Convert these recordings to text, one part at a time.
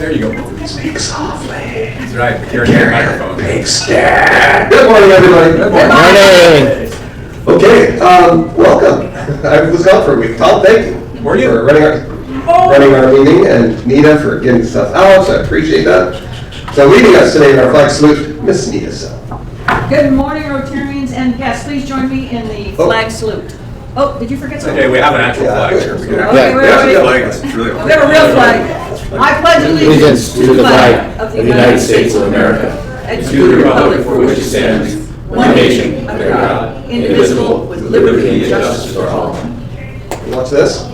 There you go. Speak softly. That's right. You're hearing microphone. Big stand. Good morning, everybody. Good morning. Okay, welcome. I was gone for a week. Tom, thank you. Were you? For running our meeting, and Nita for getting stuff out, so I appreciate that. So leading us today in our flag salute, Miss Nita. Good morning, Rotarians and guests. Please join me in the flag salute. Oh, did you forget something? Okay, we have an actual flag here. We have a flag. It's really we have a real flag. I pledge allegiance to the flag of the United States of America and to the republic for which it stands, one nation, under God, indivisible, with liberty and justice for all. Watch this.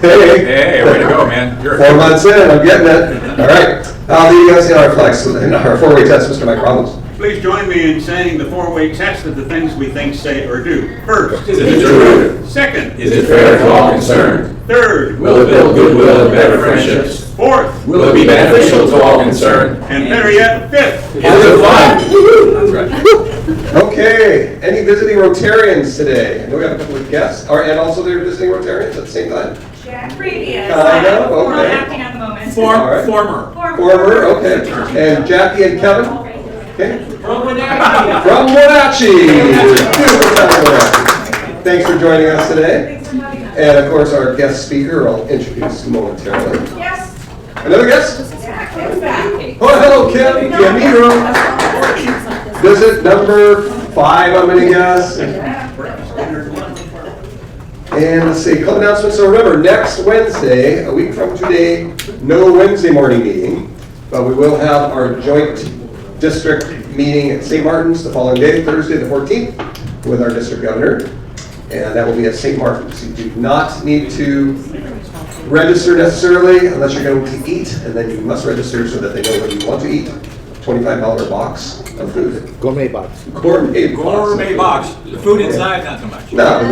Hey, way to go, man. You're 4 months in, I'm getting it. All right. Leading us in our flag salute, in our four-way test, Mr. Mike Robbins. Please join me in saying the four-way test of the things we think, say, or do. First, is it true? Second, Is it fair to all concerned? Third, Will it build goodwill and better friendships? fourth, Will it be beneficial to all concerned? and better yet, fifth. Is it fun? That's right. Okay, any visiting Rotarians today? I know we have a couple of guests, and also they're visiting Rotarians at the same time. Previous. Kind of, We're not okay. acting at the moment. Former, okay. And Jackie and Kevin? Okay. From From Wenatchee. Beautiful town of Wenatchee. Thanks for joining us today. And of course, our guest speaker, I'll introduce momentarily. Yes. Another guest? Yeah, Kim's back. Oh, hello, Kim. Kim Nero. Visit number 5, I'm going to guess. And let's see, club announcements. So remember, next Wednesday, a week from today, no Wednesday morning meeting, but we will have our joint district meeting at St. Martin's the following day, Thursday the 14th, with our district governor. And that will be at St. Martin's. You do not need to register necessarily unless you're going to eat, and then you must register so that they know what you want to eat. $25 box of food. Gourmet box. Gourmet box. The food inside, not so much. No,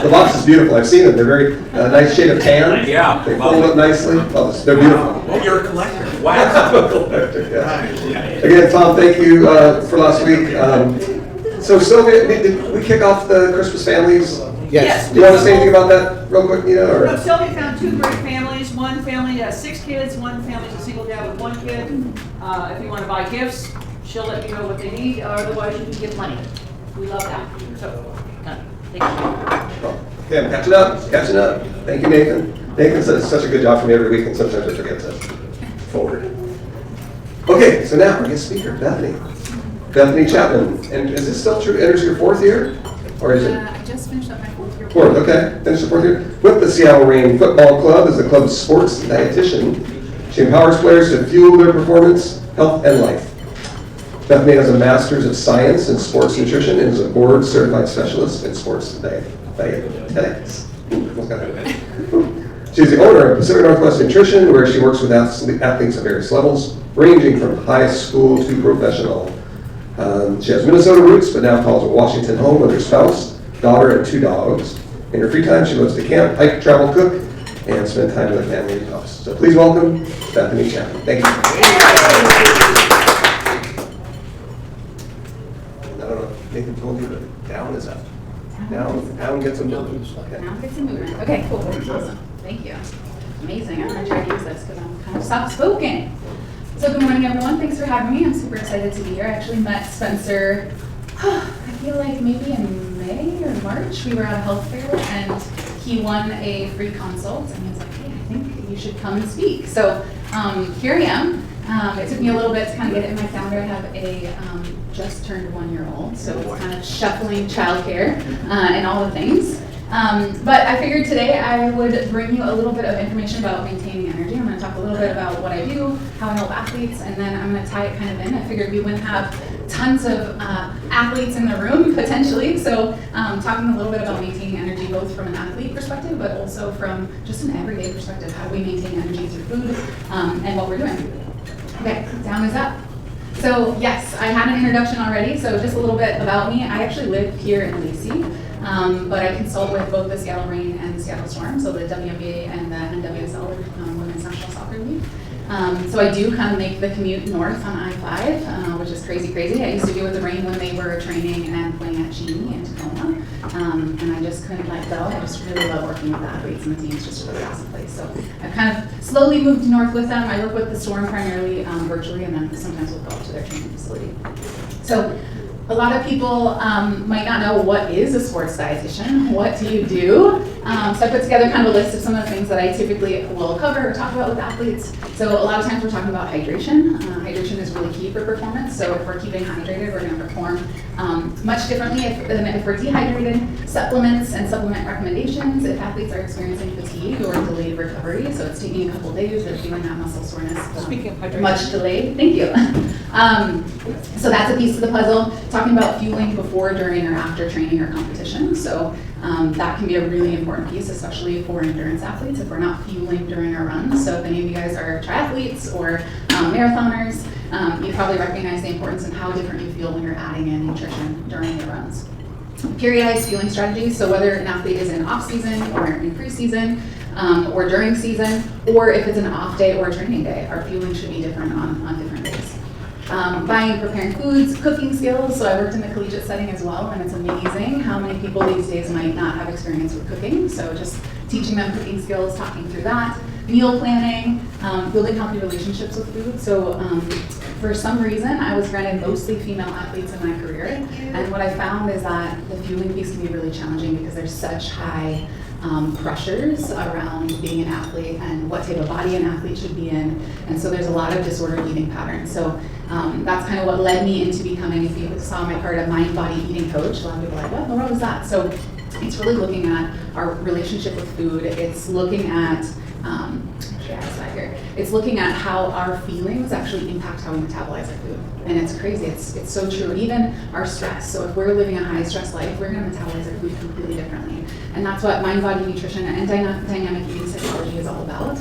the box is beautiful. I've seen them. They're very nice shade of tan. Yeah. They fold up nicely. Oh, they're beautiful. Oh, you're a collector. I'm Wow. a collector, yes. Again, Tom, thank you for last week. So Sylvia, did we kick off the Christmas families? Yes. Do you want to say anything about that real quick, Nina? Or? Sylvia found 2 great families. One family has 6 kids. One family's a single dad with 1 kid. If you want to buy gifts, she'll let you know what they need. Otherwise, you can give money. We love that. So, thank you. Okay, I'm catching up. Thank you, Nathan. Nathan says such a good job for me every week, and sometimes I forget to forward. Okay, so now our guest speaker, Bethany Chapman. And is this still true? Enters your 4th year? Or is it? I just finished up my 4th year. 4th, okay. Finished the 4th year. With the Seattle Reign Football Club as the club's sports dietitian. She empowers players to fuel their performance, health, and life. Bethany has a Master's of Science in Sports Nutrition and is a board-certified specialist in sports dietetics. She's the owner of Pacific Northwest Nutrition, where she works with athletes at various levels, ranging from high school to professional. She has Minnesota roots, but now calls a Washington home with her spouse, daughter, and 2 dogs. In her free time, she goes to camp, hike, travel, cook, and spend time with her family and dogs. So please welcome Bethany Chapman. Thank you. I don't know if Nathan told you, but down is up. Down gets a movement. Okay. Now gets a movement. Okay, cool. Awesome. Thank you. Amazing. I'm going to try to use this because I'm kind of soft-spoken. So good morning, everyone. Thanks for having me. I'm super excited to be here. I actually met Spencer, I feel like maybe in May or March. We were at a health fair, and he won a free consult, and he was like, hey, I think you should come and speak. So here I am. It took me a little bit to kind of get it in my calendar. I have a just turned 1-year-old, so it's kind of shuffling childcare and all the things. But I figured today I would bring you a little bit of information about maintaining energy. I'm going to talk a little bit about what I do, how I help athletes, and then I'm going to tie it kind of in. I figured we wouldn't have tons of athletes in the room, potentially, so talking a little bit about maintaining energy, both from an athlete perspective, but also from just an everyday perspective, how we maintain energy through food and what we're doing. Okay, down is up. So yes, I had an introduction already, so just a little bit about me. I actually live here in Lacey, but I consult with both the Seattle Reign and the Seattle Storm, so the WNBA and the NWSL, Women's National Soccer League. So I do kind of make the commute north on I-5, which is crazy. I used to be with the Rain when they were training and playing at Cheney in Tacoma, and I just couldn't let go. I just really love working with the athletes and the teams, just a really awesome place. So I've kind of slowly moved north with them. I work with the Storm primarily virtually, and then sometimes we'll go up to their training facility. So a lot of people might not know what is a sports dietitian. What do you do? So I put together kind of a list of some of the things that I typically will cover or talk about with athletes. So a lot of times we're talking about hydration. Hydration is really key for performance. So if we're keeping hydrated, we're going to perform much differently than if we're dehydrated. Supplements and supplement recommendations if athletes are experiencing fatigue or delayed recovery. So it's taking a couple days, they're feeling that muscle soreness. Speaking of hydration. Much delayed. Thank you. So that's a piece of the puzzle. Talking about fueling before, during, or after training or competition. So that can be a really important piece, especially for endurance athletes if we're not fueling during our runs. So if any of you guys are triathletes or marathoners, you probably recognize the importance and how different you feel when you're adding in nutrition during your runs. Periodized fueling strategies, so whether an athlete is in off-season or in pre-season, or during season, or if it's an off day or a training day, our fueling should be different on different days. Buying and preparing foods, cooking skills. So I worked in the collegiate setting as well, and it's amazing how many people these days might not have experience with cooking. So just teaching them cooking skills, talking through that. Meal planning, building healthy relationships with food. So for some reason, I was granted mostly female athletes in my career. And what I found is that the fueling piece can be really challenging because there's such high pressures around being an athlete and what type of body an athlete should be in. And so there's a lot of disordered eating patterns. So that's kind of what led me into becoming, if you saw my part, a mind-body eating coach. A lot of people are like, what in the world is that? So it's really looking at our relationship with food. It's looking at, it's looking at how our feelings actually impact how we metabolize our food. And it's crazy, it's so true. Even our stress. So if we're living a high stress life, we're gonna metabolize our food completely differently. And that's what mind-body nutrition and dynamic eating psychology is all about.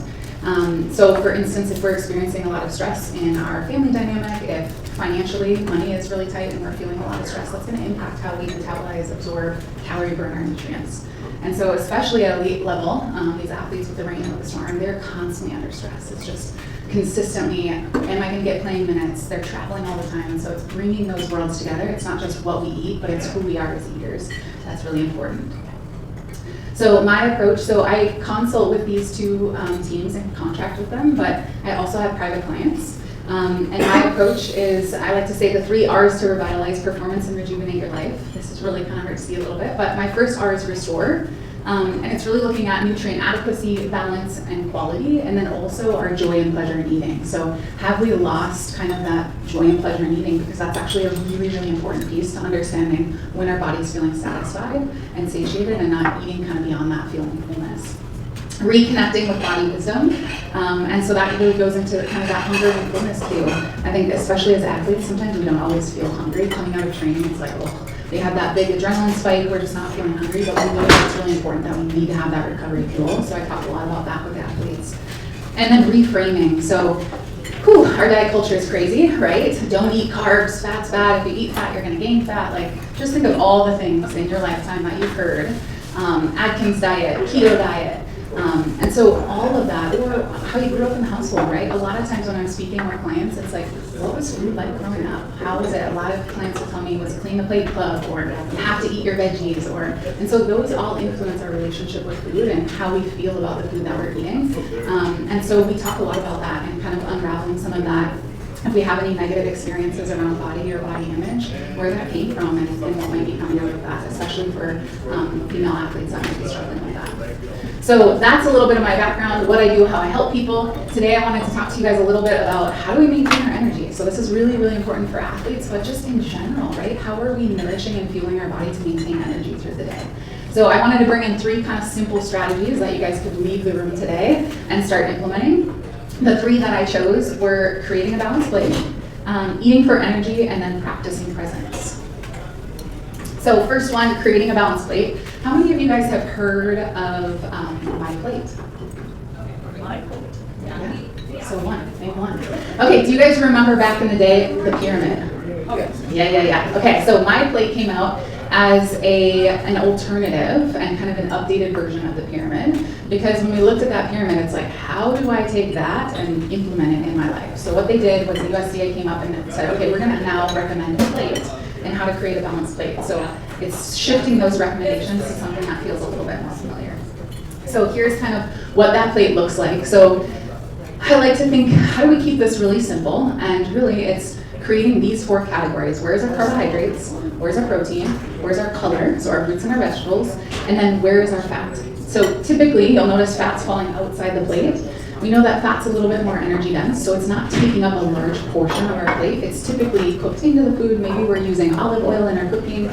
So for instance, if we're experiencing a lot of stress in our family dynamic, if financially money is really tight and we're feeling a lot of stress, that's gonna impact how we metabolize, absorb, calorie burn our nutrients. And so especially at elite level, these athletes with the Rain and with the Storm, they're constantly under stress. It's just consistently, am I going to get playing minutes? They're traveling all the time. And so it's bringing those worlds together. It's not just what we eat, but it's who we are as eaters. That's really important. So my approach, so I consult with these two teams and contract with them, but I also have private clients. And my approach is, I like to say the 3 R's to revitalize performance and rejuvenate your life. This is really kind of hard to see a little bit, but my first R is restore. And it's really looking at nutrient adequacy, balance, and quality, and then also our joy and pleasure in eating. So have we lost kind of that joy and pleasure in eating? Because that's actually a really, really important piece to understanding when our body's feeling satisfied and satiated and not eating kind of beyond that feeling fullness. Reconnecting with body wisdom, and so that really goes into kind of that hunger and fullness too. I think especially as athletes, sometimes we don't always feel hungry. Coming out of training, it's like, oh, they have that big adrenaline spike, we're just not feeling hungry, but we know that it's really important that we need to have that recovery fuel. So I talk a lot about that with athletes. And then reframing. So our diet culture is crazy, right? Don't eat carbs, fat's bad. If you eat fat, you're gonna gain fat. Like, just think of all the things in your lifetime that you've heard. Atkins diet, keto diet, and so all of that, or how you grew up in the household, right? A lot of times when I'm speaking with clients, it's like, what was food like growing up? How was it? A lot of clients will tell me it was clean the plate club, or you have to eat your veggies, and so those all influence our relationship with food and how we feel about the food that we're eating. And so we talk a lot about that and kind of unraveling some of that. If we have any negative experiences around body or body image, where that came from and what might be coming out of that, especially for female athletes that might be struggling with that. So that's a little bit of my background, what I do, how I help people. Today I wanted to talk to you guys a little bit about how do we maintain our energy. So this is really, really important for athletes, but just in general, right? How are we nourishing and fueling our body to maintain energy through the day? So I wanted to bring in 3 kind of simple strategies that you guys could leave the room today and start implementing. The 3 that I chose were creating a balanced plate, eating for energy, and then practicing presence. So first one, creating a balanced plate. How many of you guys have heard of My Plate? My plate. Yeah. So make one. Okay, do you guys remember back in the day, the pyramid? Okay. Yeah. Okay, so My Plate came out as an alternative and kind of an updated version of the pyramid. Because when we looked at that pyramid, it's like, how do I take that and implement it in my life? So what they did was the USDA came up and said, okay, we're gonna now recommend a plate and how to create a balanced plate. So it's shifting those recommendations to something that feels a little bit more familiar. So here's kind of what that plate looks like. So I like to think, how do we keep this really simple? And really it's creating these 4 categories. Where's our carbohydrates? Where's our protein? Where's our color? So our fruits and our vegetables. And then where is our fat? So typically you'll notice fat's falling outside the plate. We know that fat's a little bit more energy dense, so it's not taking up a large portion of our plate. It's typically cooked into the food. Maybe we're using olive oil in our cooking,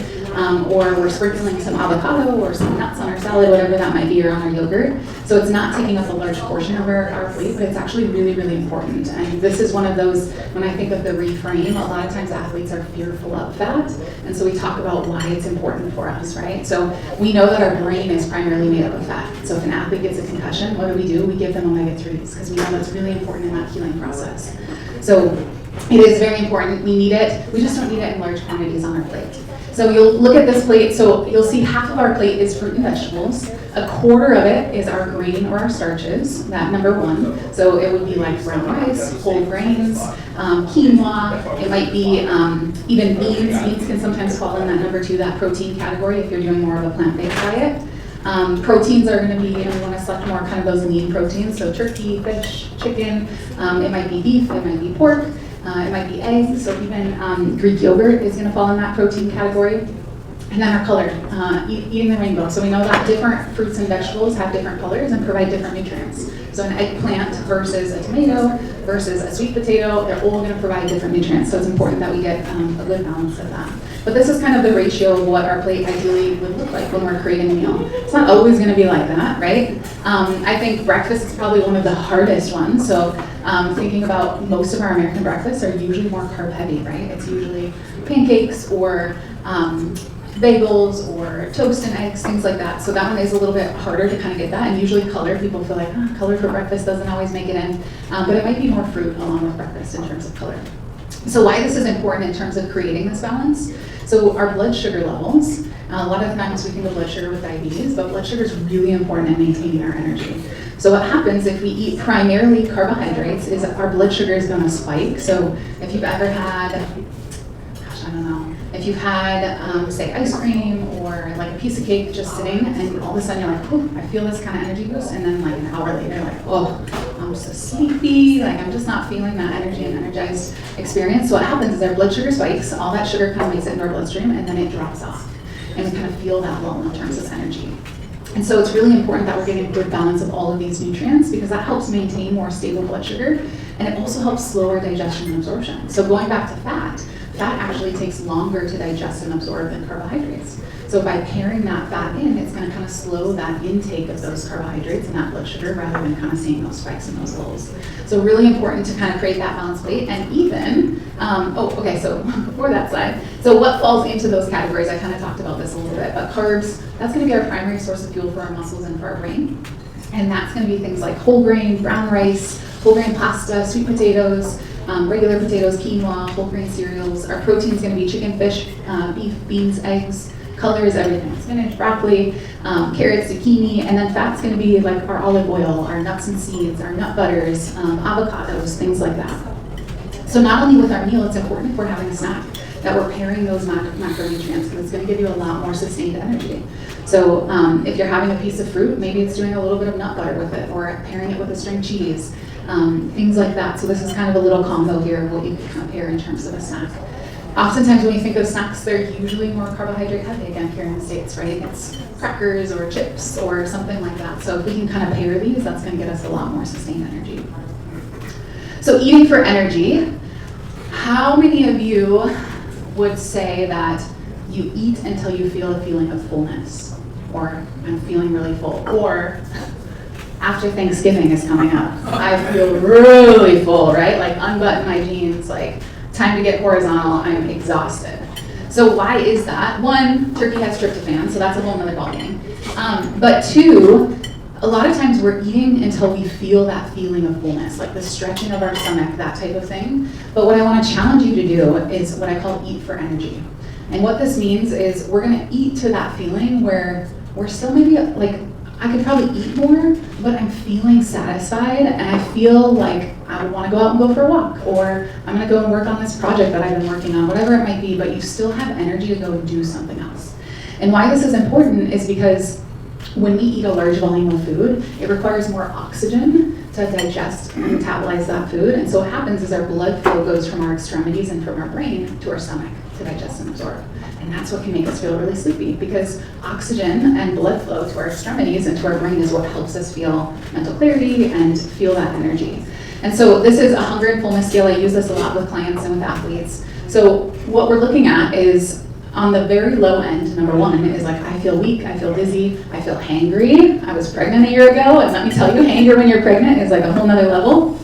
or we're sprinkling some avocado or some nuts on our salad, whatever that might be, or on our yogurt. So it's not taking up a large portion of our plate, but it's actually really, really important. And this is one of those, when I think of the reframe, a lot of times athletes are fearful of fat. And so we talk about why it's important for us, right? So we know that our brain is primarily made up of fat. So if an athlete gets a concussion, what do? We give them omega-3s because we know that's really important in that healing process. So it is very important. We need it. We just don't need it in large quantities on our plate. So you'll look at this plate. So you'll see half of our plate is fruit and vegetables. A quarter of it is our grain or our starches, that number 1. So it would be like brown rice, whole grains, quinoa. It might be even beans. Beans can sometimes fall in that number 2, that protein category if you're doing more of a plant-based diet. Proteins are going to be, we want to select more kind of those lean proteins, so turkey, fish, chicken, it might be beef, it might be pork, it might be eggs, so even Greek yogurt is going to fall in that protein category. And then our color, eating the rainbow. So we know that different fruits and vegetables have different colors and provide different nutrients. So an eggplant versus a tomato versus a sweet potato, they're all going to provide different nutrients. So it's important that we get a good balance of that. But this is kind of the ratio of what our plate ideally would look like when we're creating a meal. It's not always going to be like that, right? I think breakfast is probably one of the hardest ones. So thinking about most of our American breakfasts are usually more carb heavy, right? It's usually pancakes or bagels or toast and eggs, things like that. So that one is a little bit harder to kind of get that. And usually color, people feel like, color for breakfast doesn't always make it in. But it might be more fruit along with breakfast in terms of color. So why this is important in terms of creating this balance. So our blood sugar levels, a lot of times we think of blood sugar with diabetes, but blood sugar is really important in maintaining our energy. So what happens if we eat primarily carbohydrates is our blood sugar is going to spike. So if you've ever had, if you've had, say, ice cream or like a piece of cake just sitting and all of a sudden you're like, oh, I feel this kind of energy boost, and then like an hour later you're like, oh, I'm so sleepy, like I'm just not feeling that energy and energized experience. So what happens is our blood sugar spikes, all that sugar kind of makes it into our bloodstream, and then it drops off. And we kind of feel that lull in terms of energy. And so it's really important that we're getting a good balance of all of these nutrients because that helps maintain more stable blood sugar, and it also helps slow our digestion and absorption. So going back to fat actually takes longer to digest and absorb than carbohydrates. So by pairing that fat in, it's going to kind of slow that intake of those carbohydrates and that blood sugar rather than kind of seeing those spikes and those lows. So really important to kind of create that balanced plate. And even, so before that slide, so what falls into those categories, I kind of talked about this a little bit, but carbs, that's going to be our primary source of fuel for our muscles and for our brain. And that's going to be things like whole grain, brown rice, whole grain pasta, sweet potatoes, regular potatoes, quinoa, whole grain cereals. Our protein is going to be chicken, fish, beef, beans, eggs. Color is everything: spinach, broccoli, carrots, zucchini, and then fat's going to be like our olive oil, our nuts and seeds, our nut butters, avocados, things like that. So not only with our meal, it's important if we're having a snack that we're pairing those macronutrients because it's going to give you a lot more sustained energy. So if you're having a piece of fruit, maybe it's doing a little bit of nut butter with it or pairing it with a string cheese, things like that. So this is kind of a little combo here of what you can compare in terms of a snack. Oftentimes when you think of snacks, they're usually more carbohydrate heavy again here in the States, right? It's crackers or chips or something like that. So if we can kind of pair these, that's going to get us a lot more sustained energy. So eating for energy, how many of you would say that you eat until you feel a feeling of fullness? Or I'm feeling really full. Or after Thanksgiving is coming up, I feel really full, right? Like unbutton my jeans, like time to get horizontal, I'm exhausted. So why is that? One, turkey has tryptophan, so that's a whole nother ballgame. But two, a lot of times we're eating until we feel that feeling of fullness, like the stretching of our stomach, that type of thing. But what I want to challenge you to do is what I call eat for energy. And what this means is we're going to eat to that feeling where we're still maybe like I could probably eat more, but I'm feeling satisfied and I feel like I would want to go out and go for a walk, or I'm going to go and work on this project that I've been working on, whatever it might be, but you still have energy to go and do something else. And why this is important is because when we eat a large volume of food, it requires more oxygen to digest and metabolize that food. And so what happens is our blood flow goes from our extremities and from our brain to our stomach to digest and absorb. And that's what can make us feel really sleepy, because oxygen and blood flow to our extremities and to our brain is what helps us feel mental clarity and feel that energy. And so this is a hunger and fullness scale. I use this a lot with clients and with athletes. So what we're looking at is, on the very low end, number one is like, I feel weak, I feel dizzy, I feel hangry. I was pregnant a year ago, and let me tell you, hanger when you're pregnant is like a whole nother level.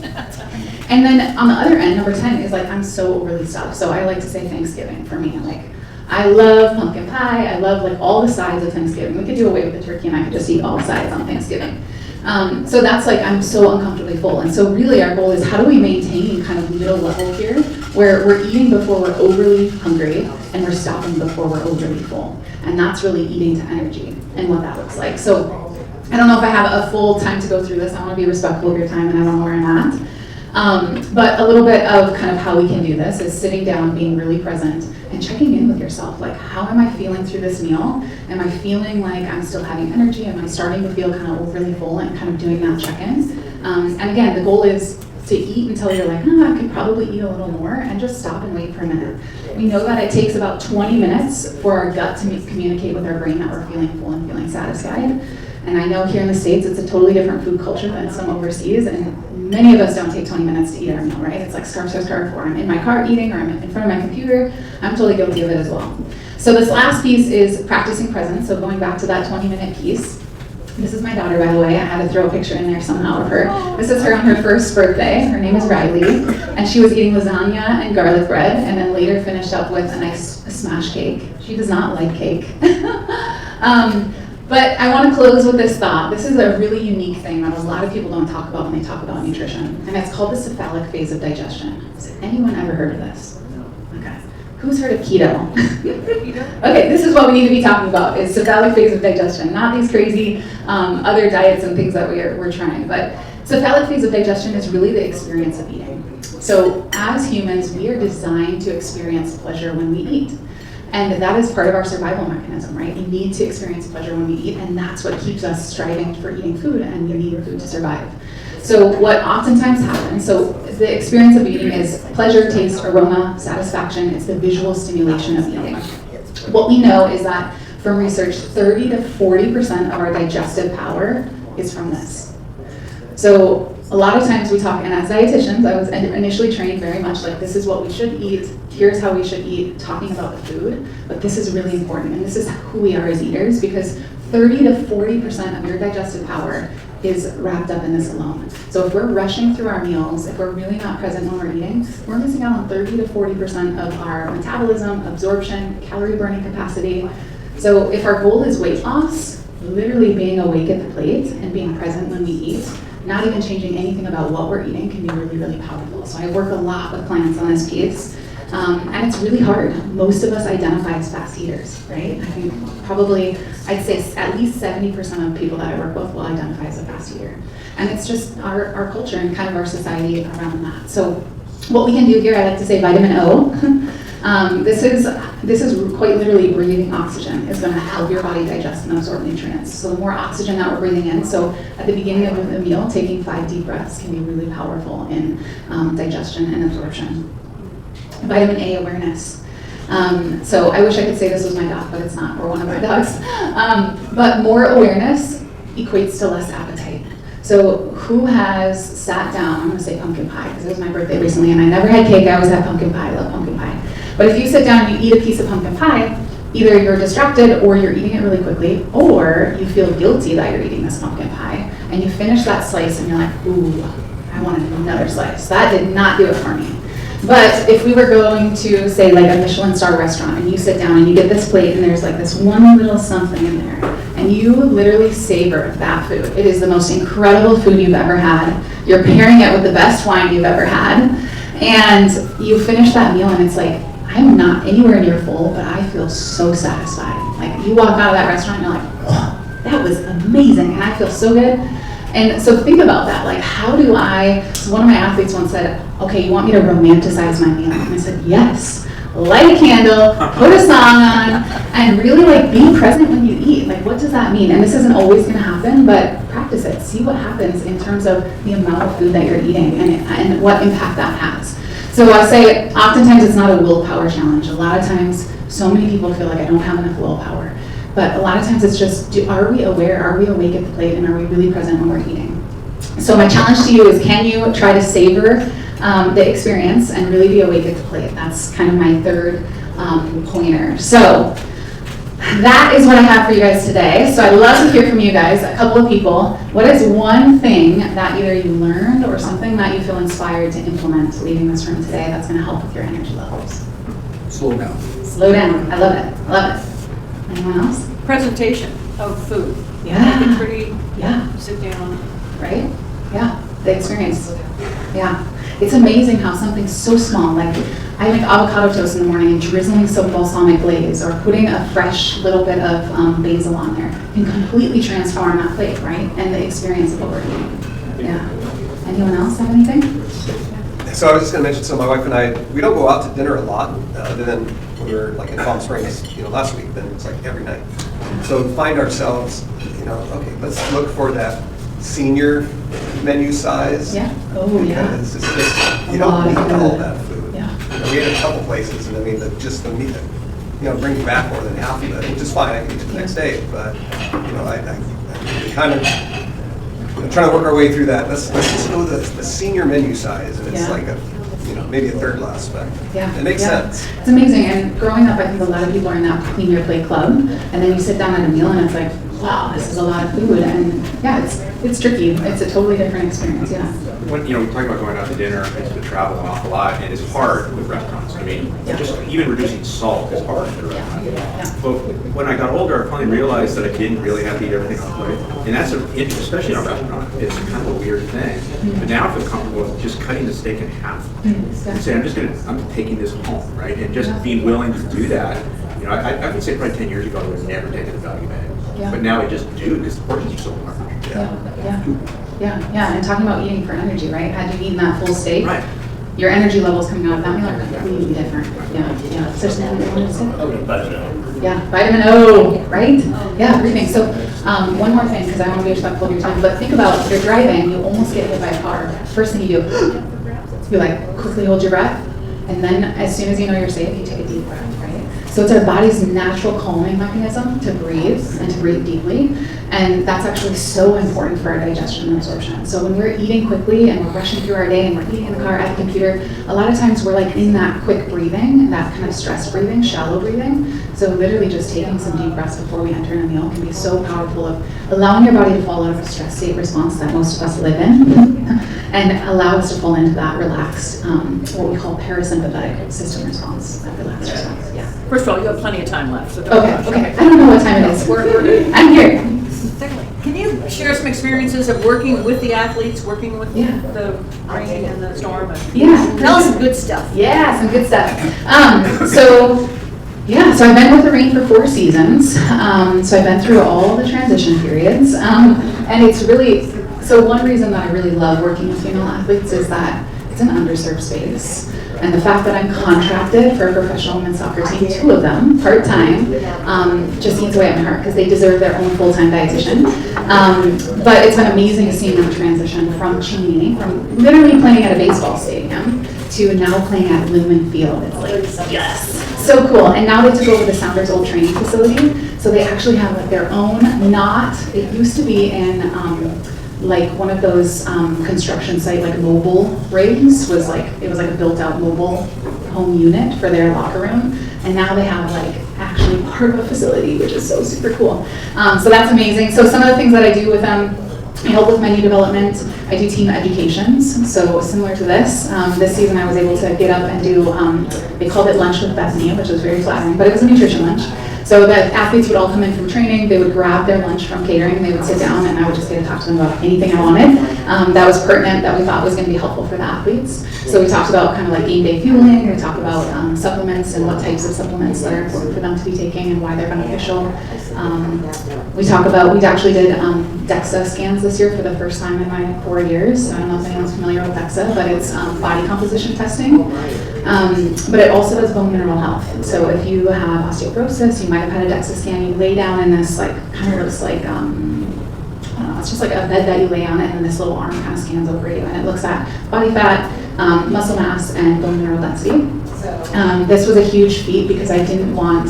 And then on the other end, number 10 is like, I'm so overly stuffed. So I like to say Thanksgiving for me. Like, I love pumpkin pie, I love like all the sides of Thanksgiving. We could do away with the turkey and I could just eat all sides on Thanksgiving. So that's like, I'm so uncomfortably full. And so really our goal is, how do we maintain kind of middle level here, where we're eating before we're overly hungry and we're stopping before we're overly full. And that's really eating to energy and what that looks like. So I don't know if I have a full time to go through this. I want to be respectful of your time and I don't know where I'm at. But a little bit of kind of how we can do this is sitting down, being really present, and checking in with yourself. Like, how am I feeling through this meal? Am I feeling like I'm still having energy? Am I starting to feel kind of overly full, and kind of doing that check-in? And again, the goal is to eat until you're like, I could probably eat a little more, and just stop and wait for a minute. We know that it takes about 20 minutes for our gut to communicate with our brain that we're feeling full and feeling satisfied. And I know here in the States, it's a totally different food culture than some overseas, and many of us don't take 20 minutes to eat our meal, right? It's like scarf, or I'm in my car eating, or I'm in front of my computer. I'm totally guilty of it as well. So this last piece is practicing presence. So going back to that 20-minute piece. This is my daughter, by the way. I had to throw a picture in there somehow of her. This is her on her first birthday. Her name is Riley, and she was eating lasagna and garlic bread, and then later finished up with a nice smash cake. She does not like cake. But I want to close with this thought. This is a really unique thing that a lot of people don't talk about when they talk about nutrition, and it's called the cephalic phase of digestion. Has anyone ever heard of this? Okay. Who's heard of keto? Okay, this is what we need to be talking about, is cephalic phase of digestion, not these crazy other diets and things that we're trying. But cephalic phase of digestion is really the experience of eating. So as humans, we are designed to experience pleasure when we eat. And that is part of our survival mechanism, right? We need to experience pleasure when we eat, and that's what keeps us striving for eating food, and we need food to survive. So what oftentimes happens, so the experience of eating is pleasure, taste, aroma, satisfaction. It's the visual stimulation of eating. What we know is that from research, 30 to 40% of our digestive power is from this. So a lot of times we talk, and as dietitians, I was initially trained very much like, this is what we should eat, here's how we should eat, talking about the food, but this is really important, and this is who we are as eaters, because 30 to 40% of your digestive power is wrapped up in this alone. So if we're rushing through our meals, if we're really not present when we're eating, we're missing out on 30 to 40% of our metabolism, absorption, calorie burning capacity. So if our goal is weight loss, literally being awake at the plate and being present when we eat, not even changing anything about what we're eating, can be really, really powerful. So I work a lot with clients on this piece. And it's really hard. Most of us identify as fast eaters, right? I think probably, I'd say at least 70% of people that I work with will identify as a fast eater. And it's just our culture and kind of our society around that. So what we can do here, I like to say vitamin O. This is quite literally breathing oxygen. It's going to help your body digest and absorb nutrients. So the more oxygen that we're breathing in, so at the beginning of the meal, taking 5 deep breaths can be really powerful in digestion and absorption. Vitamin A awareness. So I wish I could say this was my dog, but it's not, or one of my dogs. But more awareness equates to less appetite. So who has sat down, I'm gonna say pumpkin pie, because it was my birthday recently and I never had cake, I always had pumpkin pie, I love pumpkin pie. But if you sit down and you eat a piece of pumpkin pie, either you're distracted or you're eating it really quickly, or you feel guilty that you're eating this pumpkin pie, and you finish that slice and you're like, ooh, I wanted another slice. That did not do it for me. But if we were going to, say, like a Michelin star restaurant, and you sit down and you get this plate and there's like this one little something in there, and you literally savor that food. It is the most incredible food you've ever had. You're pairing it with the best wine you've ever had, and you finish that meal and it's like, I'm not anywhere near full, but I feel so satisfied. Like, you walk out of that restaurant and you're like, oh, that was amazing, and I feel so good. And so think about that, like how do so one of my athletes once said, okay, you want me to romanticize my meal? And I said, yes. Light a candle, put a song on, and really like be present when you eat. Like what does that mean? And this isn't always gonna happen, but practice it. See what happens in terms of the amount of food that you're eating and what impact that has. So I say oftentimes it's not a willpower challenge. A lot of times so many people feel like I don't have enough willpower. But a lot of times it's just, are we aware, are we awake at the plate, and are we really present when we're eating? So my challenge to you is, can you try to savor the experience and really be awake at the plate? That's kind of my third pointer. So that is what I have for you guys today. So I'd love to hear from you guys, a couple of people. What is one thing that either you learned or something that you feel inspired to implement leaving this room today that's going to help with your energy levels? Slow down. Slow down. I love it. I love it. Anyone else? Presentation of food. Yeah. Make it pretty, Yeah. sit down. Right? Yeah, the experience. Yeah. It's amazing how something so small, like I make avocado toast in the morning and drizzling some balsamic glaze or putting a fresh little bit of basil on there can completely transform that plate, right? And the experience of what we're eating. Yeah. Anyone else have anything? So I was just going to mention, so my wife and I, we don't go out to dinner a lot, other than when we were like in Palm Springs, last week. Then it's like every night. So we find ourselves, okay, let's look for that senior menu size. Yeah. Oh, yeah. Because it's just, you don't need all that food. Yeah. We had a couple places, and I mean, just the meat, bring you back more than half of it, which is fine. I can eat it the next day, but I kind of. Trying to work our way through that. Let's just know the senior menu size, and it's like maybe a third less, but it makes sense. It's amazing. And growing up, I think a lot of people are in that clean your plate club, and then you sit down at a meal, and it's like, wow, this is a lot of food, and yeah, it's tricky. It's a totally different experience. Yeah. When we talk about going out to dinner, I used to travel an awful lot, and it's hard with restaurants. I mean, just even reducing salt is hard at a restaurant. But when I got older, I finally realized that I didn't really have to eat everything on the plate, and that's especially in a restaurant. It's kind of a weird thing. But now I feel comfortable with just cutting the steak in half and saying, I'm taking this home, right? And just being willing to do that. I would say probably 10 years ago I would have never taken a value bag. But now I just do because the portions are so large. Yeah. And talking about eating for energy, right? Had you eaten that full steak, right, your energy levels coming out of that meal are completely different. Yeah. So there's nothing you want to say? Yeah, vitamin O, right? Yeah, breathing. So one more thing, because I want to be respectful of your time, but think about if you're driving, you almost get hit by a car. First thing you do, you like quickly hold your breath, and then as soon as you know you're safe, you take a deep breath, right? So it's our body's natural calming mechanism to breathe and to breathe deeply. And that's actually so important for our digestion and absorption. So when we're eating quickly and we're rushing through our day and we're eating in the car at the computer, a lot of times we're like in that quick breathing, that kind of stress breathing, shallow breathing. So literally just taking some deep breaths before we enter a meal can be so powerful of allowing your body to fall out of a stress state response that most of us live in and allow us to fall into that relaxed, what we call parasympathetic system response, that relaxed response. Yeah. First of all, you have plenty of time left. So don't rush. Okay. I don't know what time it is. I'm here. Secondly, can you share some experiences of working with the athletes, working with the rain and the storm? Yeah. Tell us some good stuff. Yeah, some good stuff. So I've been with the Rain for 4 seasons. So I've been through all the transition periods. And it's really, so one reason that I really love working with female athletes is that it's an underserved space. And the fact that I'm contracted for a professional women's soccer team, 2 of them, part-time, just eats away at my heart because they deserve their own full-time dietitian. But it's been amazing to see them transition from Cheney, from literally playing at a baseball stadium, to now playing at Lumen Field. It's like, yes, so cool. And now they took over the Sounders' old training facility, so they actually have like their own, it used to be in, like one of those construction site like mobile rigs it was like a built out mobile home unit for their locker room, and now they have like actually part of a facility, which is so super cool. So that's amazing. So some of the things that I do with them, I help with menu development. I do team educations, so similar to this. This season I was able to get up and do, they called it Lunch with Bethany, which was very flattering, but it was a nutrition lunch. So the athletes would all come in from training, they would grab their lunch from catering, they would sit down, and I would just get to talk to them about anything I wanted that was pertinent, that we thought was going to be helpful for the athletes. So we talked about kind of like game day fueling, we talked about supplements and what types of supplements that are important for them to be taking and why they're beneficial. We actually did DEXA scans this year for the first time in my 4 years. I don't know if anyone's familiar with DEXA, but it's body composition testing. But it also does bone mineral health. So if you have osteoporosis, you might have had a DEXA scan, you lay down in this like, kind of looks like, I don't know, it's just like a bed that you lay on it, and then this little arm kind of scans over you, and it looks at body fat, muscle mass, and bone mineral density. This was a huge feat because I didn't want,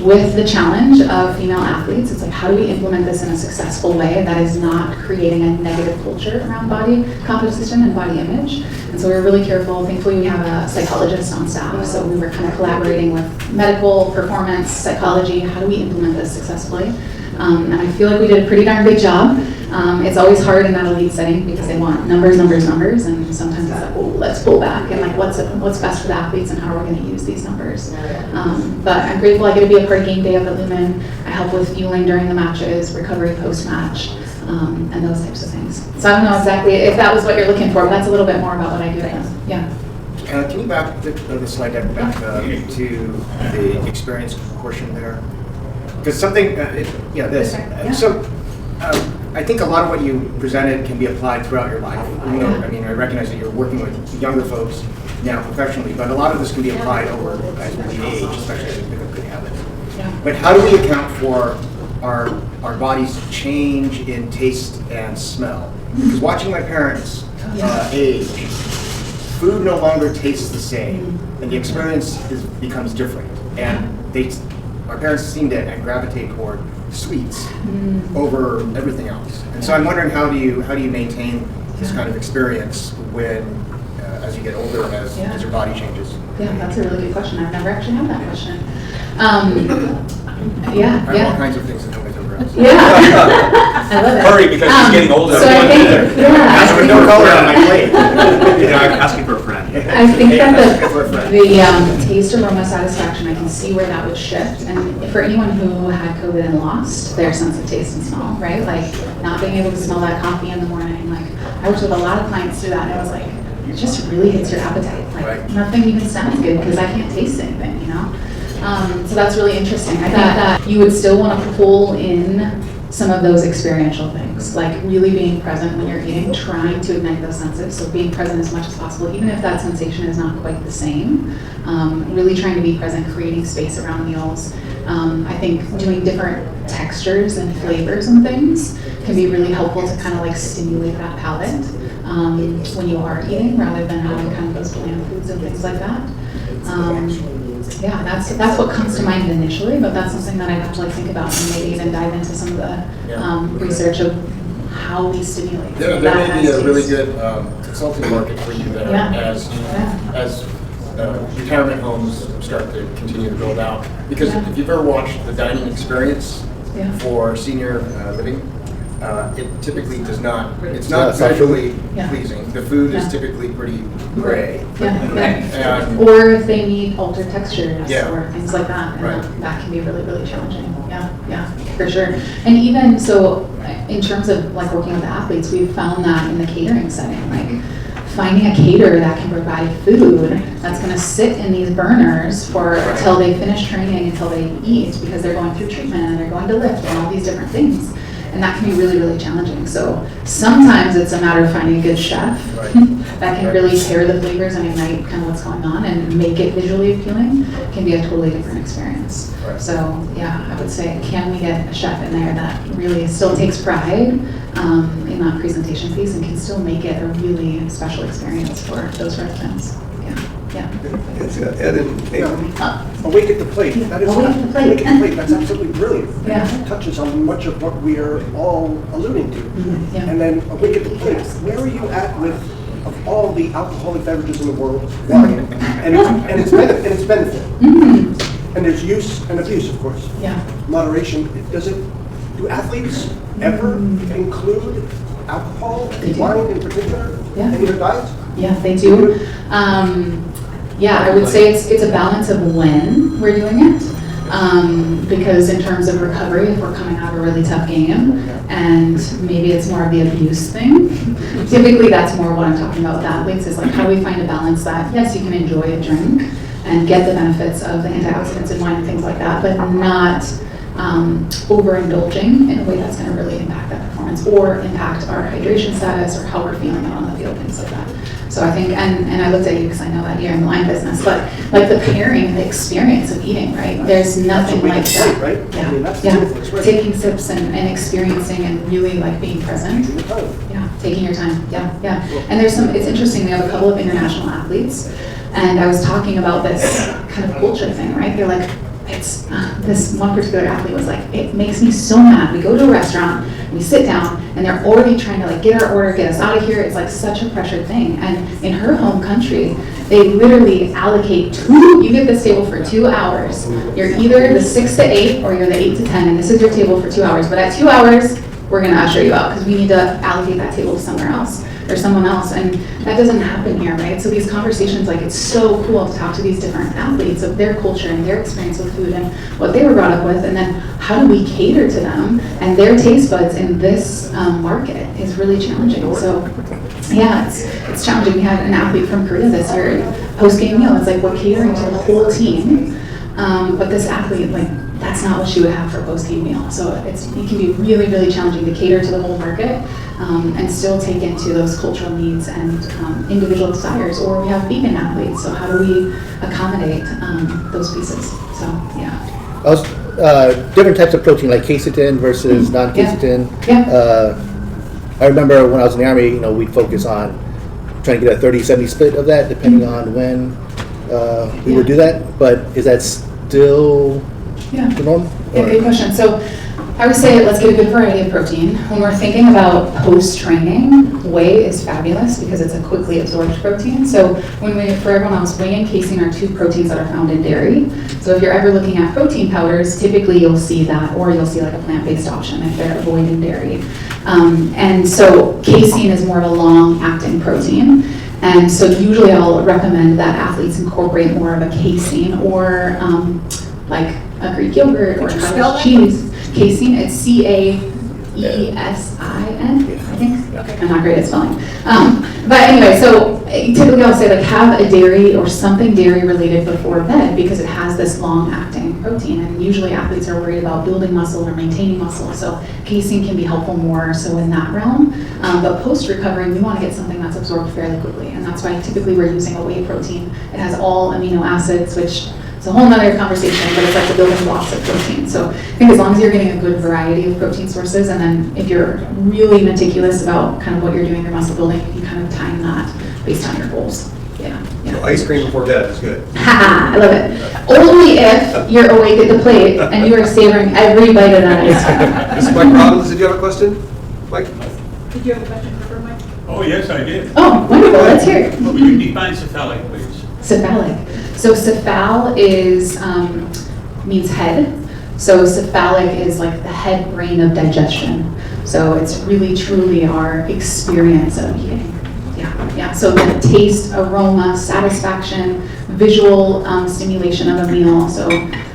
with the challenge of female athletes, it's like, how do we implement this in a successful way that is not creating a negative culture around body composition and body image? And so we were really careful. Thankfully, we have a psychologist on staff, so we were kind of collaborating with medical, performance, psychology. How do we implement this successfully? And I feel like we did a pretty darn good job. It's always hard in that elite setting because they want numbers, and sometimes it's like, oh, let's pull back, and like, what's best for the athletes and how are we going to use these numbers? But I'm grateful I get to be a part of game day up at Lumen. I help with fueling during the matches, recovery post-match, and those types of things. So I don't know exactly if that was what you're looking for, but that's a little bit more about what I do. Yeah. Can you back the slide deck back to the experience portion there? Because something, this. Yeah. So I think a lot of what you presented can be applied throughout your life. You know, I mean, I recognize that you're working with younger folks now professionally, but a lot of this can be applied over as we age, especially as we pick up good habits. Yeah. But how do we account for our body's change in taste and smell? Because watching my parents age, food no longer tastes the same, and the experience becomes different. And our parents seem to gravitate toward sweets over everything else. And so I'm wondering, how do you maintain this kind of experience when, as you get older, as your body changes? Yeah, that's a really good question. I've never actually had that question. I have all kinds of things that come with over us. Yeah, I love it. Hurry, because he's getting older. So I think, Ask I for think, no color on my plate. I'm asking for a friend. I think that For a friend. the taste, aroma, satisfaction, I can see where that would shift. And for anyone who had COVID and lost their sense of taste and smell, right? Like not being able to smell that coffee in the morning. Like I worked with a lot of clients through that, and it was like, it just really hits your appetite. Like nothing even sounds good because I can't taste anything, you know? So that's really interesting. I think that you would still want to pull in some of those experiential things, like really being present when you're eating, trying to ignite those senses. So being present as much as possible, even if that sensation is not quite the same. Really trying to be present, creating space around meals. I think doing different textures and flavors and things can be really helpful to kind of like stimulate that palate when you are eating, rather than having kind of those bland foods and things like that. Yeah, that's what comes to mind initially, but that's something that I'd have to like think about and maybe even dive into some of the research of how we stimulate. There may be a really good consulting market for you there as retirement homes start to continue to build out. Because if you've ever watched the dining experience for senior living, it typically does not, it's not visually pleasing. The food is typically pretty gray. Or if they need altered textures or things like that, Right. and that can be really, really challenging. Yeah, for sure. And even so, in terms of like working with athletes, we've found that in the catering setting, like finding a caterer that can provide food that's going to sit in these burners until they finish training, until they eat, because they're going through treatment and they're going to lift and all these different things. And that can be really, really challenging. So sometimes it's a matter of finding a good chef that can really pair the flavors and ignite kind of what's going on and make it visually appealing. It can be a totally different experience. So yeah, I would say, can we get a chef in there that really still takes pride in that presentation piece and can still make it a really special experience for those residents? Ed and Caitlin. Awake at the plate. That is Awake at the plate. Awake at the plate. That's absolutely brilliant. Yeah. It touches on much of what we are all alluding to. Yeah. And then awake at the plate. Where are you at with of all the alcoholic beverages in the world? Wine and its benefit. And there's use and abuse, of course. Yeah. Moderation. Do athletes ever include alcohol, wine in particular, in their diets? Yeah, they do. I would say it's a balance of when we're doing it. Because in terms of recovery, if we're coming out of a really tough game, and maybe it's more of the abuse thing, typically that's more what I'm talking about with athletes, is like how do we find a balance that, yes, you can enjoy a drink and get the benefits of the antioxidants in wine and things like that, but not overindulging in a way that's going to really impact that performance or impact our hydration status or how we're feeling out on the field, things like that. So I think, and I looked at you because I know that you're in the wine business, but like the pairing, the experience of eating, right? There's nothing like that. Right? Yeah, I mean, that's yeah. beautiful. It's right. Taking sips and experiencing and really like being present. Oh. Yeah, taking your time. Yeah, yeah. And there's some, it's interesting, we have a couple of international athletes, and I was talking about this kind of culture thing, right? They're like, it's, this one particular athlete was like, it makes me so mad. We go to a restaurant, we sit down, and they're already trying to like get our order, get us out of here. It's like such a pressured thing. And in her home country, they literally allocate you get this table for 2 hours. You're either the 6 to 8 or you're the 8 to 10, and this is your table for 2 hours. But at 2 hours, we're gonna usher you out because we need to allocate that table to somewhere else or someone else. And that doesn't happen here, right? So these conversations, like it's so cool to talk to these different athletes of their culture and their experience with food and what they were brought up with, and then how do we cater to them and their taste buds in this market is really challenging. So yeah, it's challenging. We had an athlete from Korea this year, post-game meal, it's like we're catering to the whole team, but this athlete, like, that's not what she would have for a post-game meal. So it can be really, really challenging to cater to the whole market and still take into those cultural needs and individual desires. Or we have vegan athletes, so how do we accommodate those pieces? So, yeah. Also, different types of protein, like quercetin versus non-quercetin. Yeah. I remember when I was in the Army, we'd focus on trying to get a 30-70 split of that, depending on when we would do that. But is that still the norm? Yeah, good question. So I would say let's get a good variety of protein. When we're thinking about post-training, whey is fabulous because it's a quickly absorbed protein. So for everyone else, whey and casein are two proteins that are found in dairy. So if you're ever looking at protein powders, typically you'll see that, or you'll see like a plant-based option if they're avoiding dairy. And so casein is more of a long-acting protein. And so usually I'll recommend that athletes incorporate more of a casein or like a Greek yogurt or cottage cheese. Casein, it's C-A-E-S-I-N, I think. Okay. I'm not great at spelling. But anyway, so typically I'll say like have a dairy or something dairy related before bed because it has this long acting protein, and usually athletes are worried about building muscle or maintaining muscle, so casein can be helpful more so in that realm. But post recovery, we want to get something that's absorbed fairly quickly, and that's why typically we're using a whey protein. It has all amino acids, which it's a whole nother conversation, but it's like the building blocks of protein. So I think as long as you're getting a good variety of protein sources, and then if you're really meticulous about kind of what you're doing, your muscle building, you can kind of time that based on your goals. Yeah. So ice cream before bed is good. Ha! I love it. Only if you're awake at the plate and you are savoring every bite of that ice cream. Mr. Mike Robbins, did you have a question? Mike? Did you have a question for Mike? Oh, yes, I did. Oh, wonderful. Let's hear it. Will you define cephalic, please? Cephalic. So cephal is means head. So cephalic is like the head brain of digestion. So it's really truly our experience of eating. Yeah. So the taste, aroma, satisfaction, visual stimulation of a meal. So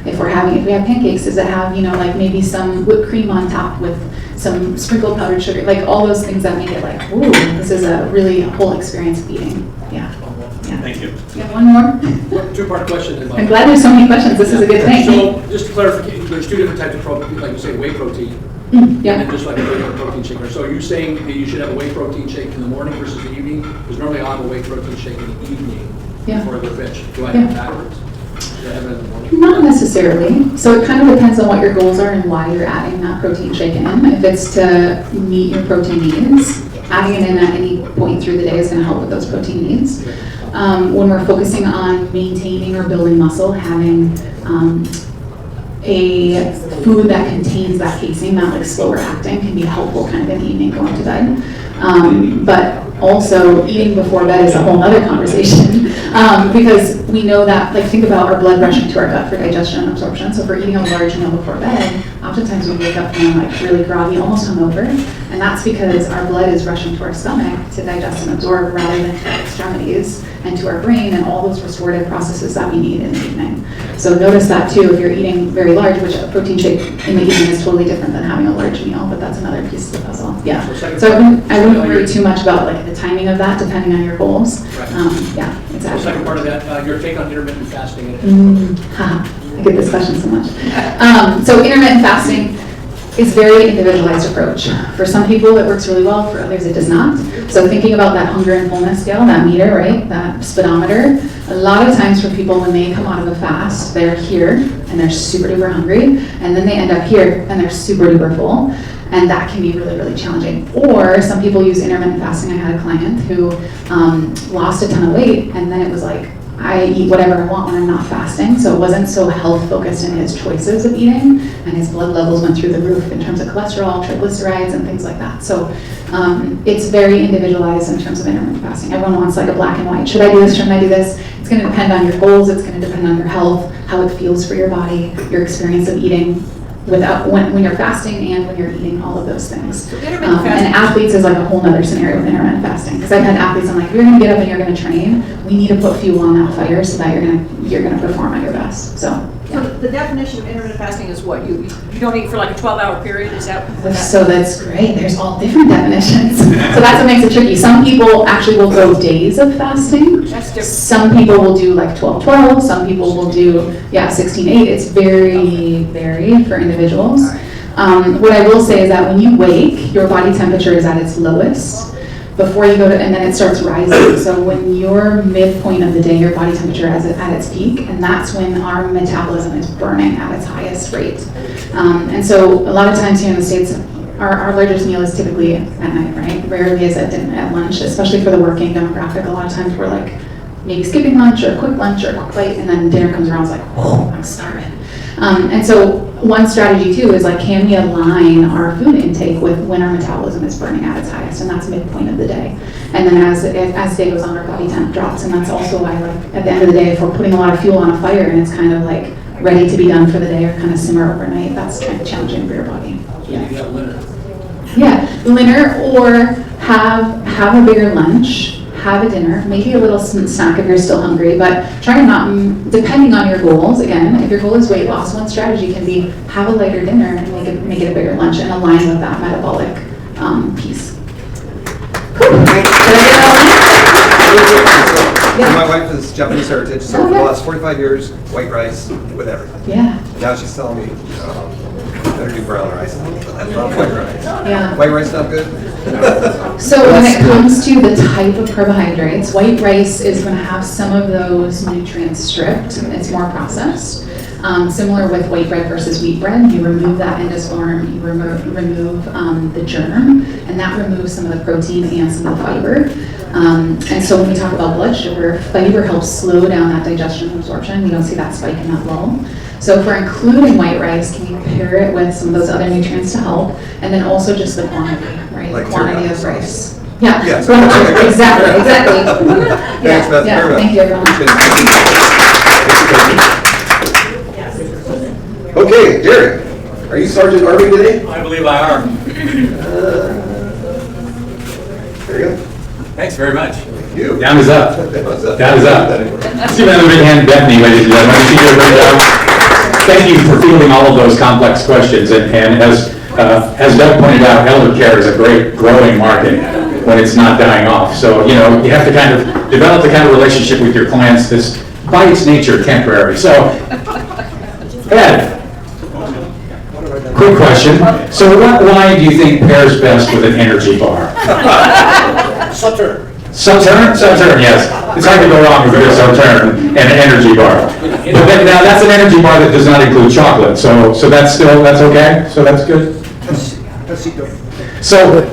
if we have pancakes, does it have like maybe some whipped cream on top with some sprinkled powdered sugar, like all those things that make it like, ooh, this is a really whole experience of eating. Yeah. Thank you. You have one more? Two-part question. I'm glad there's so many questions. This is a good thing. So, just to clarify, there's two different types of protein, like you say, whey protein, Yeah. and just like a regular protein shaker. So, are you saying that you should have a whey protein shake in the morning versus the evening? Because normally I'll have a whey protein shake in the evening before I go to bench. Do I have it backwards? Should I have it in the morning? Not necessarily. So it kind of depends on what your goals are and why you're adding that protein shake in. If it's to meet your protein needs, adding it in at any point through the day is going to help with those protein needs. When we're focusing on maintaining or building muscle, having a food that contains that casein, that like slower acting, can be helpful kind of in the evening going to bed. But also eating before bed is a whole other conversation because we know that, like, think about our blood rushing to our gut for digestion and absorption. So if we're eating a large meal before bed, oftentimes we wake up feeling like really groggy, almost hungover, And that's because our blood is rushing to our stomach to digest and absorb rather than to our extremities and to our brain and all those restorative processes that we need in the evening. So notice that too, if you're eating very large, which a protein shake in the evening is totally different than having a large meal, but that's another piece of the puzzle. Yeah. So I wouldn't worry too much about like the timing of that depending on your goals. Right. Yeah, The exactly. second part of that, your take on intermittent fasting. I get this question so much. So intermittent fasting is very individualized approach. For some people it works really well, for others it does not. So thinking about that hunger and fullness scale, that meter, right, that speedometer, a lot of times for people when they come out of a fast, they're here and they're super duper hungry, and then they end up here and they're super duper full. And that can be really, really challenging. Or some people use intermittent fasting. I had a client who lost a ton of weight, and then it was like, I eat whatever I want when I'm not fasting. So it wasn't so health focused in his choices of eating, and his blood levels went through the roof in terms of cholesterol, triglycerides, and things like that. So it's very individualized in terms of intermittent fasting. Everyone wants like a black and white. Should I do this? Shouldn't I do this? It's going to depend on your goals. It's going to depend on your health, how it feels for your body, your experience of eating without when you're fasting and when you're eating, all of those things. So intermittent fasting. And athletes is like a whole nother scenario with intermittent fasting. Because I've had athletes, I'm like, if you're going to get up and you're going to train, we need to put fuel on that fire so that you're going to perform at your best. So. So the definition of intermittent fasting is what? You don't eat for like a 12-hour period? Is that? So that's great. There's all different definitions. So that's what makes it tricky. Some people actually will go days of fasting. That's different. Some people will do like 12-12. Some people will do 16-8. It's very varied for individuals. What I will say is that when you wake, your body temperature is at its lowest before you go to, and then it starts rising. So when your midpoint of the day, your body temperature is at its peak, and that's when our metabolism is burning at its highest rate. And so a lot of times here in the States, our largest meal is typically at night, right? Rarely is at lunch, especially for the working demographic. A lot of times we're like maybe skipping lunch or a quick lunch or a quick bite, and then dinner comes around, it's like, oh, I'm starving. And so one strategy too is like, can we align our food intake with when our metabolism is burning at its highest, and that's midpoint of the day. And then as the day goes on, our body temp drops, and that's also why, like, at the end of the day, if we're putting a lot of fuel on a fire and it's kind of like ready to be done for the day or kind of simmer overnight, that's kind of challenging for your body. Yeah, dinner, or have a bigger lunch. Have a dinner, maybe a little snack if you're still hungry, but try to not, depending on your goals, again, if your goal is weight loss, one strategy can be have a lighter dinner and make it a bigger lunch and align with that metabolic piece. My wife is Japanese heritage, so for the last 45 years, white rice with everything. Yeah. Now she's telling me, better do brown rice. I love white rice. Yeah. White rice not good? So when it comes to the type of carbohydrates, white rice is going to have some of those nutrients stripped. It's more processed. Similar with white bread versus wheat bread, you remove that endosperm, you remove the germ, and that removes some of the protein and some of the fiber. And so when we talk about blood sugar, fiber helps slow down that digestion and absorption. You don't see that spike in that lull. So if we're including white rice, can you pair it with some of those other nutrients to help? And then also just the quantity, right? Like the quantity of sauce. rice. Yeah, Yes. exactly. Thanks, Beth. Yeah, Very much. thank you, everyone. Okay, Jerry, are you Sergeant Army today? I believe I are. There you go. Thanks very much. You. Down is up. What's up? Down is up. See another big hand, Bethany, ladies and gentlemen. You see your big down. Thank you for fielding all of those complex questions. And as Doug pointed out, elder care is a great growing market when it's not dying off. So, you know, you have to kind of develop the kind of relationship with your clients that's by its nature temporary. So, Ed, quick question. So why do you think pairs best with an energy bar? Subturn, yes. It's hard to go wrong with a subturn and an energy bar. But then, now that's an energy bar that does not include chocolate, so that's okay? So that's good? So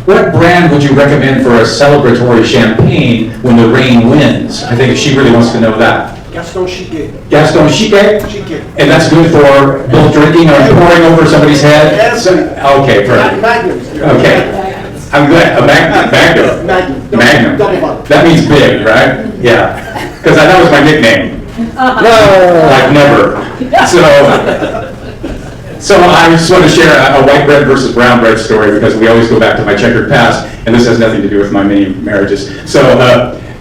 what brand would you recommend for a celebratory champagne when the rain wins? I think she really wants to know that. Gaston Chiquet. Gaston Chiquet? Chiquet. And that's good for both drinking or pouring over somebody's head? Yes. Okay, perfect. Magnum. Okay. I'm glad, Magnum. Magnum. Double bottle. That means big, right? Yeah. Because that was my nickname. Like never. So, So I just want to share a white bread versus brown bread story because we always go back to my checkered past, and this has nothing to do with my many marriages. So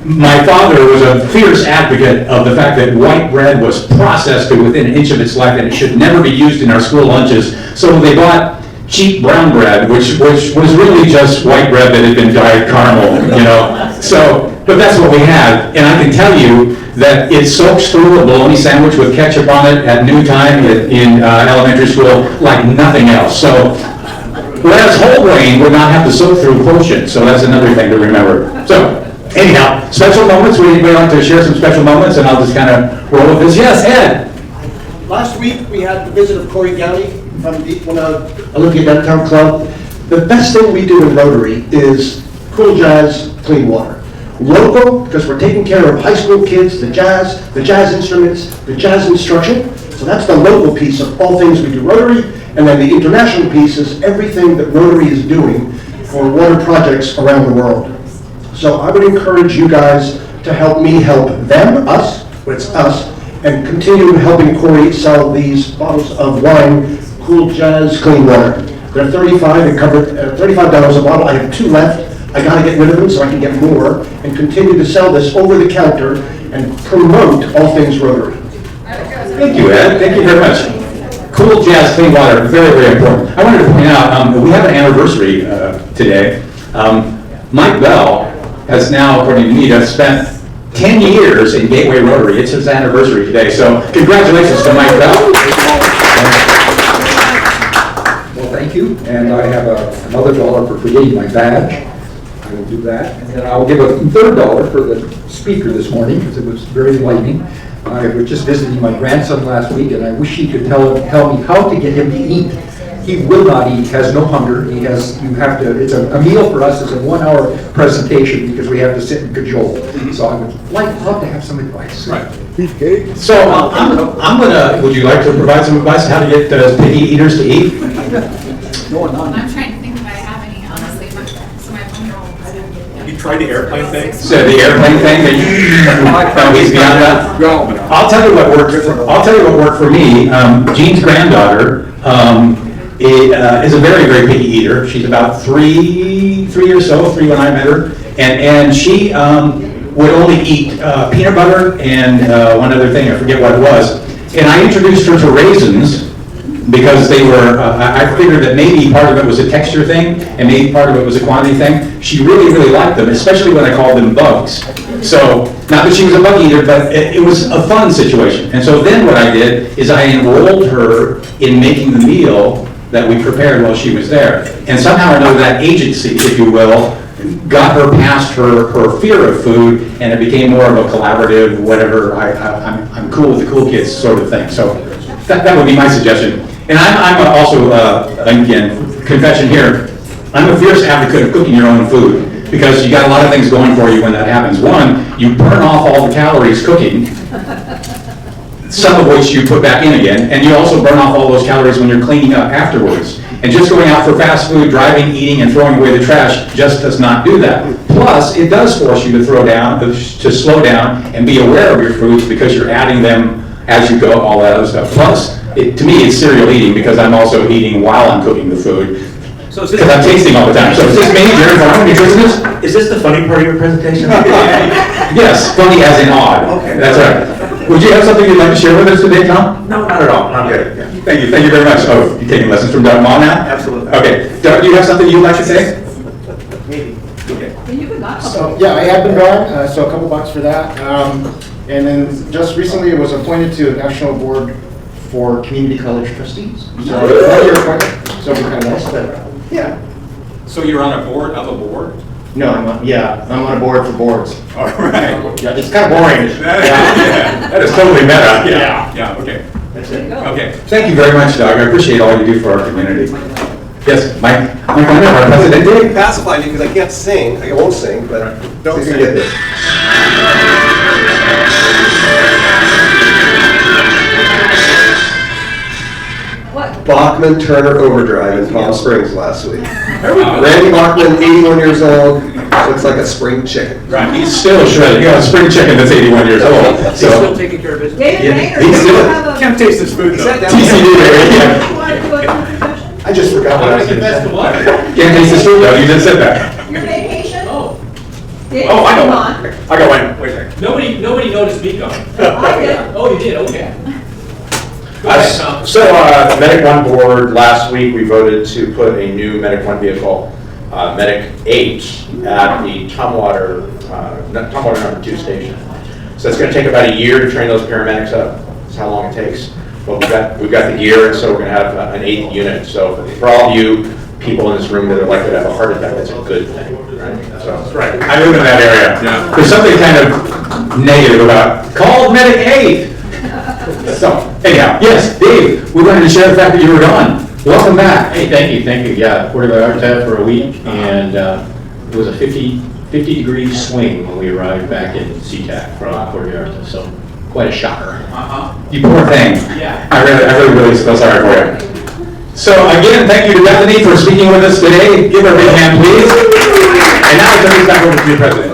my father was a fierce advocate of the fact that white bread was processed to within an inch of its life and it should never be used in our school lunches. So they bought cheap brown bread, which was really just white bread that had been dyed caramel, you know. So, but that's what we had, and I can tell you that it soaks through a bologna sandwich with ketchup on it at noontime in elementary school like nothing else. So, whereas whole grain would not have to soak through quotient, so that's another thing to remember. So, anyhow, special moments. Would anybody like to share some special moments, and I'll just kind of roll with this. Yes, Ed. Last week, we had the visit of Corey Downey from the Olympia Downtown Club. The best thing we do in Rotary is cool jazz, clean water. Local, because we're taking care of high school kids, the jazz instruments, the jazz instruction. So that's the local piece of all things we do Rotary. And then the international piece is everything that Rotary is doing for water projects around the world. So I would encourage you guys to help me help them, us, but it's us, and continue helping Corey sell these bottles of wine, cool jazz, clean water. They're $35, they cover $35 a bottle. I have 2 left. I gotta get rid of them so I can get more and continue to sell this over the counter and promote all things Rotary. Thank you, Ed. Thank you very much. Cool jazz, clean water, very, very important. I wanted to point out, we have an anniversary today. Mike Bell has now, according to Nita, spent 10 years in Gateway Rotary. It's his anniversary today, so congratulations to Mike Bell. Well, thank you, and I have another dollar for creating my badge. I will do that, and then I'll give a third dollar for the speaker this morning, because it was very enlightening. I was just visiting my grandson last week, and I wish he could tell me how to get him to eat. He will not eat, has no hunger. It's a meal for us. It's a 1-hour presentation because we have to sit and cajole. So I would love to have some advice. Right. So would you like to provide some advice on how to get picky eaters to eat? I'm trying to think if I have any, honestly. So my phone. You tried the airplane thing? So the airplane thing that he's beyond that? I'll tell you what worked for me. Jean's granddaughter is a very, very picky eater. She's about three or so, 3 when I met her, and she would only eat peanut butter and one other thing, I forget what it was. And I introduced her to raisins because they were, I figured that maybe part of it was a texture thing and maybe part of it was a quantity thing. She really, really liked them, especially when I called them bugs. So, not that she was a bug eater, but it was a fun situation. And so then what I did is I enrolled her in making the meal that we prepared while she was there. And somehow or another that agency, if you will, got her past her fear of food, and it became more of a collaborative, whatever, I'm cool with the cool kids sort of thing. So that would be my suggestion. And I'm also, again, confession here, I'm a fierce advocate of cooking your own food, because you got a lot of things going for you when that happens. One, you burn off all the calories cooking, some of which you put back in again, and you also burn off all those calories when you're cleaning up afterwards. And just going out for fast food, driving, eating, and throwing away the trash just does not do that. Plus, it does force you to slow down and be aware of your foods because you're adding them as you go, all that other stuff. Plus, to me, it's serial eating because I'm also eating while I'm cooking the food. So because I'm tasting all the time. So is this me, Jared, from nutritionist? Is this the funny part of your presentation? Yes, funny as in odd. Okay. That's right. Would you have something you'd like to share with us today, Tom? No, not at all. Not good. Yeah. Thank you very much. Oh, you're taking lessons from Doug Ma now? Absolutely. Okay. Doug, do you have something you'd like to say? Maybe. Okay. You can knock So, yeah, I have been gone, so a couple bucks for that. And then just recently I was appointed to a national board for community college trustees. So, one-year appointment, so it'll be kind of nice, but, yeah. So you're on a board of a board? No, I'm on a board for boards. All right. Yeah, it's kind of boring. That is totally meta. Yeah, okay. That's it. Okay. Thank you very much, Doug. I appreciate all you do for our community. Yes, Mike. Mike, I know our president did. Pacify me because I can't sing. I won't sing, but don't sing it. What? Bachman Turner Overdrive in Palm Springs last week. Randy Bachman, 81 years old, looks like a spring chicken. Right, he's still shredded. You got a spring chicken that's 81 years old. He's still So, taking care of business. David Yeah, Maynard, he's you still- have a, Can't taste this food though. TCD, yeah. you want to do a confession? I just forgot what I was going to say. Can't taste the fruit though, you just said that. Your vacation? Oh, Did Oh, I come know on. one. I got one. Wait a second. nobody noticed me coming. I did. Oh, you did, okay. Go ahead, Tom. So, Medic One board, last week, we voted to put a new Medic One vehicle, Medic 8, at the Tumwater number 2 station. So it's gonna take about a year to train those paramedics up. That's how long it takes. But we've got the gear, and so we're gonna have an 8th unit. So for all of you people in this room that are likely to have a heart attack, that's a good thing, right? So, Right, I live in that area. Yeah. There's something kind of negative about, call Medic 8. So, anyhow, yes, Dave, we wanted to share the fact that you were gone. Welcome back. Hey, thank you. Yeah, Puerto Vallarta for a week, and it was a 50-degree swing when we arrived back in SeaTac from Puerto Vallarta, so quite a shocker. You poor thing. Yeah. I really feel sorry for you. So again, thank you to Bethany for speaking with us today. Give her a big hand, please. And now I turn this back over to the president.